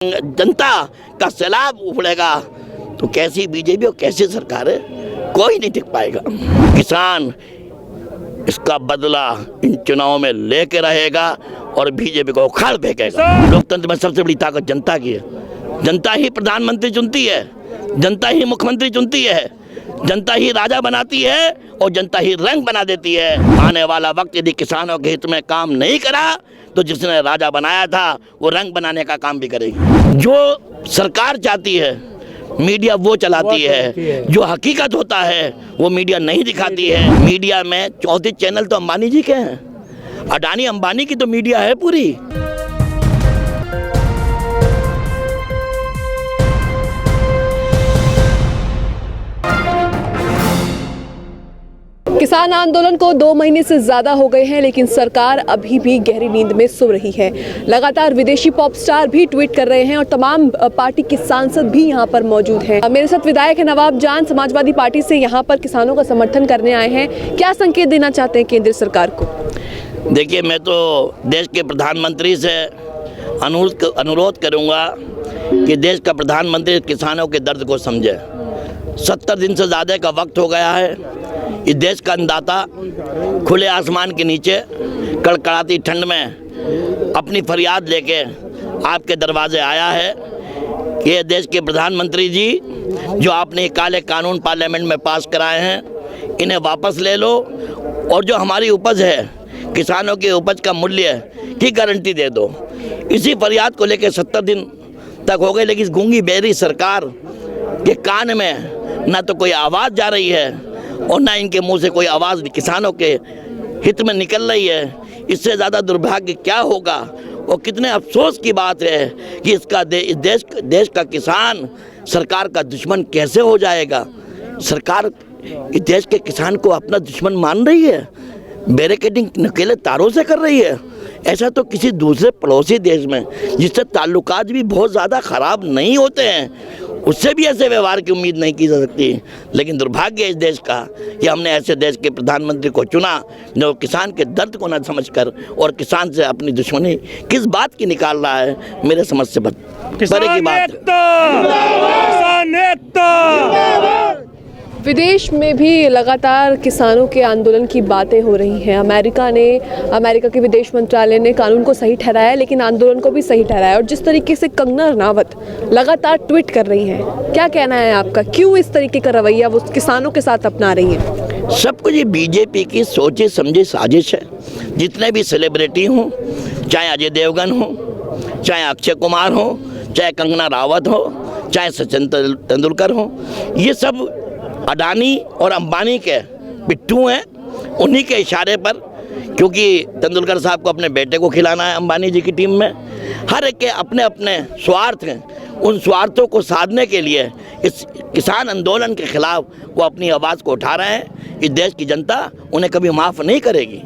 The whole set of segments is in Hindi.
जनता का सैलाब उमड़ेगा तो कैसी बीजेपी और कैसी सरकार है, कोई नहीं टिक पाएगा। किसान इसका बदला इन चुनावों में लेके रहेगा और बीजेपी को उखाड़ फेंकेगा। लोकतंत्र में सबसे बड़ी ताकत जनता की है। जनता ही प्रधानमंत्री चुनती है, जनता ही मुख्यमंत्री चुनती है, जनता ही राजा बनाती है और जनता ही रंग बना देती है। आने वाला वक्त यदि किसानों के हित में काम नहीं करा तो जिसने राजा बनाया था वो रंग बनाने का काम भी करेगी। जो सरकार चाहती है मीडिया वो चलाती है, जो हकीकत होता है वो मीडिया नहीं दिखाती है। मीडिया में चौथे चैनल तो अंबानी जी के हैं, अडानी अंबानी की तो मीडिया है पूरी। किसान आंदोलन को 2 महीने से ज्यादा हो गए हैं, लेकिन सरकार अभी भी गहरी नींद में सो रही है। लगातार विदेशी पॉप स्टार भी ट्वीट कर रहे हैं और तमाम पार्टी के सांसद भी यहां पर मौजूद हैं। मेरे साथ विधायक है नवाब जान, समाजवादी पार्टी से यहां पर किसानों का समर्थन करने आए हैं। क्या संकेत देना चाहते हैं केंद्र सरकार को? देखिए, मैं तो देश के प्रधानमंत्री से अनुरोध करूंगा कि देश का प्रधानमंत्री किसानों के दर्द को समझे। 70 दिन से ज़्यादा का वक्त हो गया है। इस देश का अन्नदाता खुले आसमान के नीचे कड़कड़ाती ठंड में अपनी फरियाद लेके आपके दरवाजे आया है कि ये देश के प्रधानमंत्री जी, जो आपने काले कानून पार्लियामेंट में पास कराए हैं, इन्हें वापस ले लो और जो हमारी उपज है, किसानों के उपज का मूल्य की गारंटी दे दो। इसी फरियाद को लेकर 70 दिन तक हो गए, लेकिन गूंगी बहरी सरकार के कान में ना तो कोई आवाज़ जा रही है और ना इनके मुंह से कोई आवाज़ किसानों के हित में निकल रही है। इससे ज़्यादा दुर्भाग्य क्या होगा और कितने अफसोस की बात है कि इस देश का किसान सरकार का दुश्मन कैसे हो जाएगा। सरकार इस देश के किसान को अपना दुश्मन मान रही है, बैरिकेडिंग नकेले तारों से कर रही है। ऐसा तो किसी दूसरे पड़ोसी देश में, जिससे ताल्लुकात भी बहुत ज़्यादा ख़राब नहीं होते हैं, उससे भी ऐसे व्यवहार की उम्मीद नहीं की जा सकती। लेकिन दुर्भाग्य है इस देश का कि हमने ऐसे देश के प्रधानमंत्री को चुना जो किसान के दर्द को न समझकर और किसान से अपनी दुश्मनी किस बात की निकाल रहा है, मेरे समझ से परे की बात है। विदेश में भी लगातार किसानों के आंदोलन की बातें हो रही हैं। अमेरिका के विदेश मंत्रालय ने कानून को सही ठहराया, लेकिन आंदोलन को भी सही ठहराया। और जिस तरीके से कंगना रनावत लगातार ट्वीट कर रही हैं, क्या कहना है आपका? क्यों इस तरीके का रवैया वो किसानों के साथ अपना रही हैं? सब कुछ ये बीजेपी की सोचे समझे साजिश है। जितने भी सेलिब्रिटी हों, चाहे अजय देवगन हो, चाहे अक्षय कुमार हो, चाहे कंगना रावत हो, चाहे सचिन तेंदुलकर हो, ये सब अडानी और अंबानी के पिट्ठू हैं। उन्हीं के इशारे पर, क्योंकि तेंदुलकर साहब को अपने बेटे को खिलाना है अंबानी जी की टीम में, हर एक के अपने अपने स्वार्थ हैं। उन स्वार्थों को साधने के लिए इस किसान आंदोलन के खिलाफ वो अपनी आवाज़ को उठा रहे हैं। इस देश की जनता उन्हें कभी माफ़ नहीं करेगी।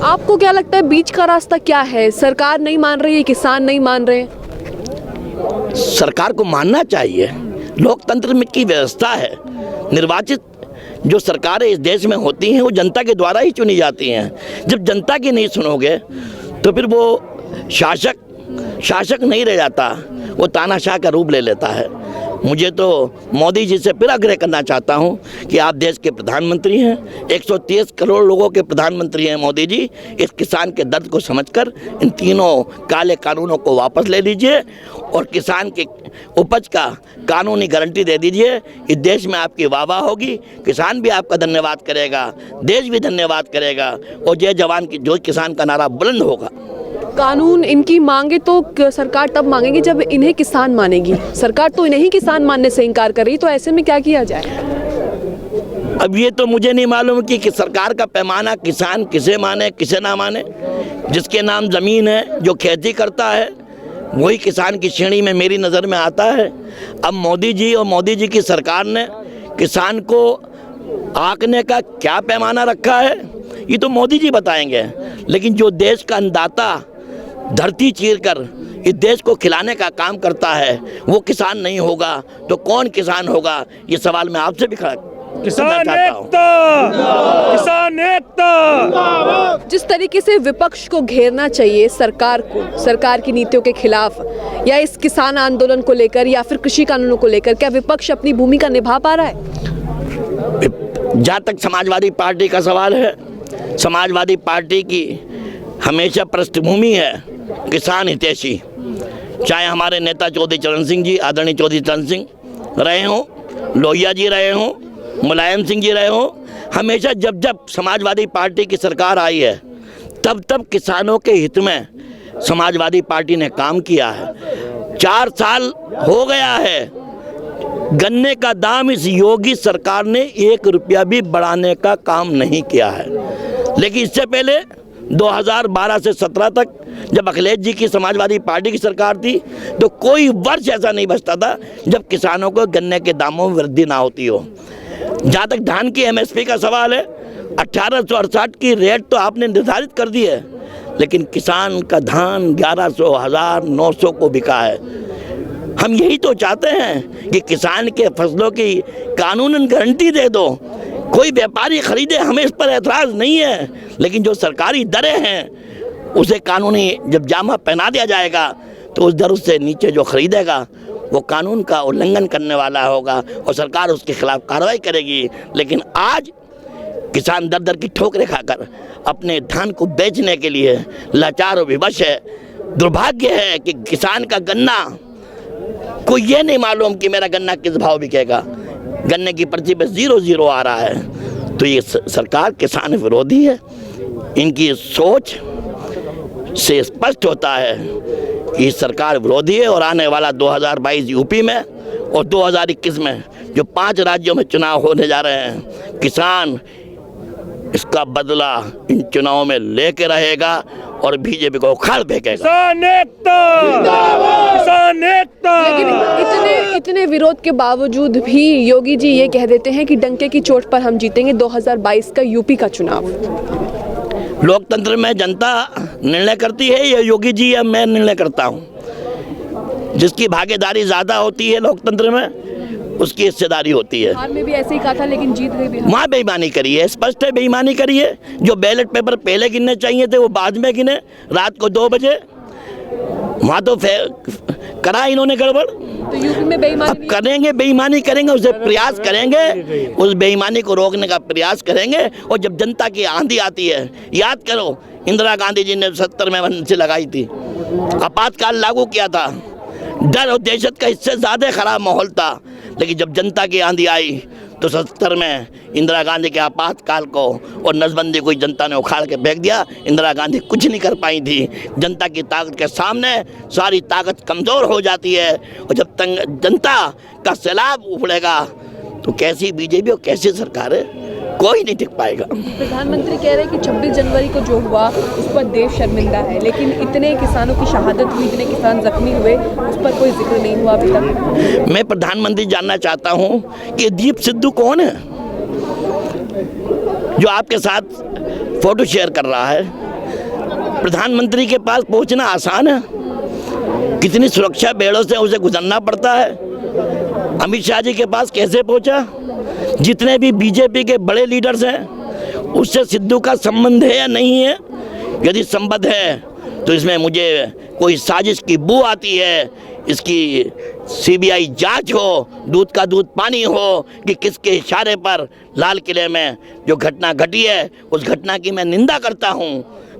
आपको क्या लगता है बीच का रास्ता क्या है? सरकार नहीं मान रही है, किसान नहीं मान रहे? सरकार को मानना चाहिए। लोकतंत्र में की व्यवस्था है। निर्वाचित जो सरकारें इस देश में होती हैं वो जनता के द्वारा ही चुनी जाती हैं। जब जनता की नहीं सुनोगे तो फिर वो शासक नहीं रह जाता, वो तानाशाह का रूप ले लेता है। मुझे तो मोदी जी से फिर आग्रह करना चाहता हूं कि आप देश के प्रधानमंत्री हैं, 130 करोड़ लोगों के प्रधानमंत्री हैं मोदी जी। इस किसान के दर्द को समझकर इन तीनों काले कानूनों को वापस ले लीजिए और किसान के उपज का कानूनी गारंटी दे दीजिए। इस देश में आपकी वाह होगी, किसान भी आपका धन्यवाद करेगा, देश भी धन्यवाद करेगा और जय जवान की जो किसान का नारा बुलंद होगा। कानून इनकी मांगे तो सरकार तब मांगेगी जब इन्हें किसान मानेगी। सरकार तो इन्हें ही किसान मानने से इनकार कर रही, तो ऐसे में क्या किया जाए? अब ये तो मुझे नहीं मालूम कि सरकार का पैमाना किसान किसे माने किसे ना माने। जिसके नाम ज़मीन है, जो खेती करता है, वही किसान की श्रेणी में मेरी नज़र में आता है। अब मोदी जी और मोदी जी की सरकार ने किसान को आंकने का क्या पैमाना रखा है, ये तो मोदी जी बताएंगे। लेकिन जो देश का अन्नदाता धरती चीरकर इस देश को खिलाने का काम करता है, वो किसान नहीं होगा तो कौन किसान होगा? ये सवाल मैं आपसे भी किसान एकता, किसान एकता। जिस तरीके से विपक्ष को घेरना चाहिए सरकार को, सरकार की नीतियों के खिलाफ या इस किसान आंदोलन को लेकर या फिर कृषि कानूनों को लेकर, क्या विपक्ष अपनी भूमिका निभा पा रहा है? जहाँ तक समाजवादी पार्टी का सवाल है, समाजवादी पार्टी की हमेशा पृष्ठभूमि है किसान हितैषी। चाहे हमारे नेता चौधरी चरण सिंह जी, आदरणीय चौधरी चरण सिंह रहे हों, लोहिया जी रहे हों, मुलायम सिंह जी रहे हों, हमेशा जब जब समाजवादी पार्टी की सरकार आई है तब तब किसानों के हित में समाजवादी पार्टी ने काम किया है। 4 साल हो गया है, गन्ने का दाम इस योगी सरकार ने 1 रुपया भी बढ़ाने का काम नहीं किया है। लेकिन इससे पहले 2012 से 17 तक जब अखिलेश जी की समाजवादी पार्टी की सरकार थी तो कोई वर्ष ऐसा नहीं बचता था जब किसानों को गन्ने के दामों में वृद्धि ना होती हो। जहाँ तक धान की एमएसपी का सवाल है, 1868 की रेट तो आपने निर्धारित कर दी है, लेकिन किसान का धान 1100, 1000, 900 को बिका है। हम यही तो चाहते हैं कि किसान के फसलों की कानूनन गारंटी दे दो, कोई व्यापारी खरीदे, हमें इस पर एतराज़ नहीं है, लेकिन जो सरकारी दरें हैं उसे कानूनी जब जामा पहना दिया जाएगा तो उस दर से नीचे जो खरीदेगा वो कानून का उल्लंघन करने वाला होगा और सरकार उसके खिलाफ कार्रवाई करेगी। लेकिन आज किसान दर दर की ठोकरें खाकर अपने धान को बेचने के लिए लाचार और विवश है। दुर्भाग्य है कि किसान का गन्ना को ये नहीं मालूम कि मेरा गन्ना किस भाव बिकेगा, गन्ने की पर्ची पे 0-0 आ रहा है। तो ये सरकार किसान विरोधी है। इनकी सोच से स्पष्ट होता है कि सरकार विरोधी है और आने वाला 2022 यूपी में और 2021 में जो 5 राज्यों में चुनाव होने जा रहे हैं, किसान इसका बदला इन चुनावों में लेके रहेगा और बीजेपी को उखाड़ फेंकेगा। किसान एकता, किसान एकता। लेकिन इतने विरोध के बावजूद भी योगी जी ये कह देते हैं कि डंके की चोट पर हम जीतेंगे 2022 का यूपी का चुनाव। लोकतंत्र में जनता निर्णय करती है या योगी जी या मैं निर्णय करता हूँ? जिसकी भागीदारी ज़्यादा होती है लोकतंत्र में उसकी हिस्सेदारी होती है। बिहार में भी ऐसे ही कहा था लेकिन जीत गई बिहार। वहाँ बेईमानी करी है, स्पष्ट है बेईमानी करी है। जो बैलेट पेपर पहले गिनने चाहिए थे वो बाद में गिने रात को 2 बजे, वहाँ तो करा इन्होंने गड़बड़। तो यूपी में बेईमानी अब करेंगे, बेईमानी करेंगे, उसे प्रयास करेंगे, उस बेईमानी को रोकने का प्रयास करेंगे। और जब जनता की आंधी आती है, याद करो इंदिरा गांधी जी ने 70 में वंशी लगाई थी, आपातकाल लागू किया था, डर और दहशत का इससे ज़्यादा खराब माहौल था। लेकिन जब जनता की आंधी आई तो 70 में इंदिरा गांधी के आपातकाल को और नसबंदी को जनता ने उखाड़ के फेंक दिया। इंदिरा गांधी कुछ नहीं कर पाई थी। जनता की ताकत के सामने सारी ताकत कमज़ोर हो जाती है और जब तक जनता का सैलाब उमड़ेगा तो कैसी बीजेपी और कैसी सरकार है, कोई नहीं टिक पाएगा। प्रधानमंत्री कह रहे हैं कि 26 जनवरी को जो हुआ उस पर देश शर्मिंदा है, लेकिन इतने किसानों की शहादत हुई, इतने किसान जख्मी हुए, उस पर कोई जिक्र नहीं हुआ अभी तक। मैं प्रधानमंत्री जानना चाहता हूं कि दीप सिद्धू कौन है जो आपके साथ फोटो शेयर कर रहा है? प्रधानमंत्री के पास पहुंचना आसान है? कितनी सुरक्षा बेड़ों से उसे गुजरना पड़ता है? अमित शाह जी के पास कैसे पहुंचा? जितने भी बीजेपी के बड़े लीडर्स हैं उससे सिद्धू का संबंध है या नहीं है? यदि संबंध है तो इसमें मुझे कोई साजिश की बू आती है। इसकी सीबीआई जांच हो, दूध का दूध पानी हो कि किसके इशारे पर लाल किले में जो घटना घटी है उस घटना की मैं निंदा करता हूँ।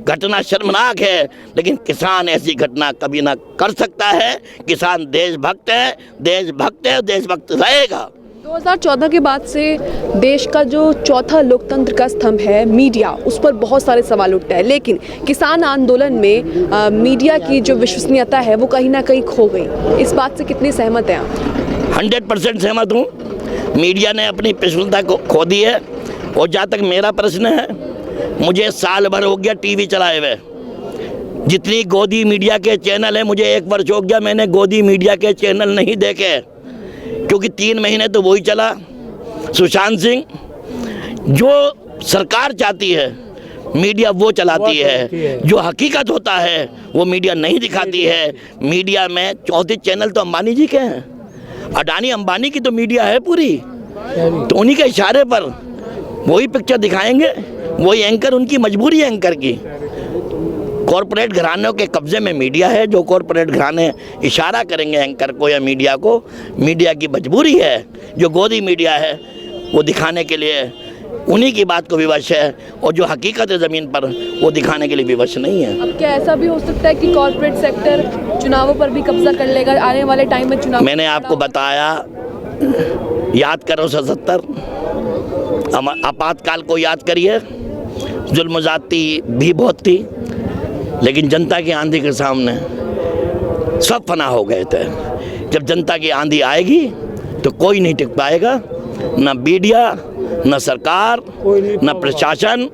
घटना शर्मनाक है, लेकिन किसान ऐसी घटना कभी ना कर सकता है। किसान देशभक्त है, देशभक्त है, देशभक्त रहेगा। 2014 के बाद से देश का जो चौथा लोकतंत्र का स्तंभ है मीडिया, उस पर बहुत सारे सवाल उठते हैं, लेकिन किसान आंदोलन में मीडिया की जो विश्वसनीयता है वो कहीं ना कहीं खो गई। इस बात से कितनी सहमत हैं आप? 100% सहमत हूँ। मीडिया ने अपनी विश्वसनीयता को खो दी है। और जहाँ तक मेरा प्रश्न है, मुझे साल भर हो गया टीवी चलाए हुए। जितनी गोदी मीडिया के चैनल है, मुझे 1 वर्ष हो गया मैंने गोदी मीडिया के चैनल नहीं देखे, क्योंकि 3 महीने तो वही चला सुशांत सिंह। जो सरकार चाहती है मीडिया वो चलाती है, जो हकीकत होता है वो मीडिया नहीं दिखाती है। मीडिया में 34 चैनल तो अंबानी जी के हैं, अडानी अंबानी की तो मीडिया है पूरी। तो उन्हीं के इशारे पर वही पिक्चर दिखाएंगे, वही एंकर, उनकी मजबूरी है एंकर की। कॉरपोरेट घरानों के कब्जे में मीडिया है, जो कॉरपोरेट घराने इशारा करेंगे एंकर को या मीडिया को, मीडिया की मजबूरी है, जो गोदी मीडिया है वो दिखाने के लिए उन्हीं की बात को विवश है, और जो हकीकत है ज़मीन पर वो दिखाने के लिए विवश नहीं है। अब क्या ऐसा भी हो सकता है कि कॉर्पोरेट सेक्टर चुनावों पर भी कब्जा कर लेगा आने वाले टाइम में? चुनाव मैंने आपको बताया, याद करो 77 आपातकाल को याद करिए, जुल्म ज़्यादती भी बहुत थी, लेकिन जनता की आंधी के सामने सब फना हो गए थे। जब जनता की आंधी आएगी तो कोई नहीं टिक पाएगा, ना मीडिया, न सरकार, न प्रशासन।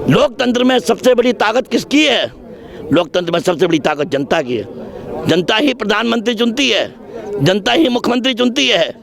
लोकतंत्र में सबसे बड़ी ताकत किसकी है? लोकतंत्र में सबसे बड़ी ताकत जनता की है। जनता ही प्रधानमंत्री चुनती है, जनता ही मुख्यमंत्री चुनती है,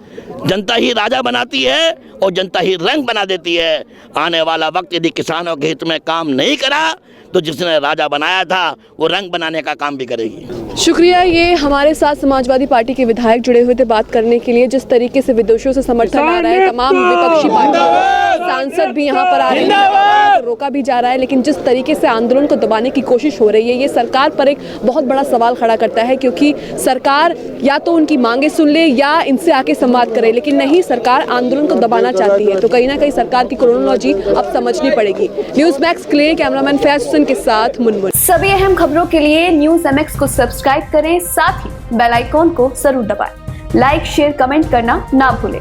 जनता ही राजा बनाती है और जनता ही रंग बना देती है। आने वाला वक्त यदि किसानों के हित में काम नहीं करा तो जिसने राजा बनाया था वो रंग बनाने का काम भी करेगी। शुक्रिया। ये हमारे साथ समाजवादी पार्टी के विधायक जुड़े हुए थे बात करने के लिए। जिस तरीके से विदेशियों से समर्थन आ रहा है, तमाम विपक्षी पार्टी सांसद भी यहाँ पर आ रहे हैं, रोका भी जा रहा है, लेकिन जिस तरीके से आंदोलन को दबाने की कोशिश हो रही है, ये सरकार पर एक बहुत बड़ा सवाल खड़ा करता है, क्योंकि सरकार या तो उनकी मांगे सुन ले या इनसे आके संवाद करे, लेकिन नहीं, सरकार आंदोलन को दबाना चाहती है। तो कहीं ना कहीं सरकार की क्रोनोलॉजी अब समझनी पड़ेगी। न्यूज़ मैक्स के लिए कैमरामैन फैज हुसैन के साथ मुनमुन। सभी अहम खबरों के लिए न्यूज़ MX को सब्सक्राइब करें, साथ ही बेल आइकॉन को जरूर दबाएं। लाइक, शेयर, कमेंट करना ना भूलें।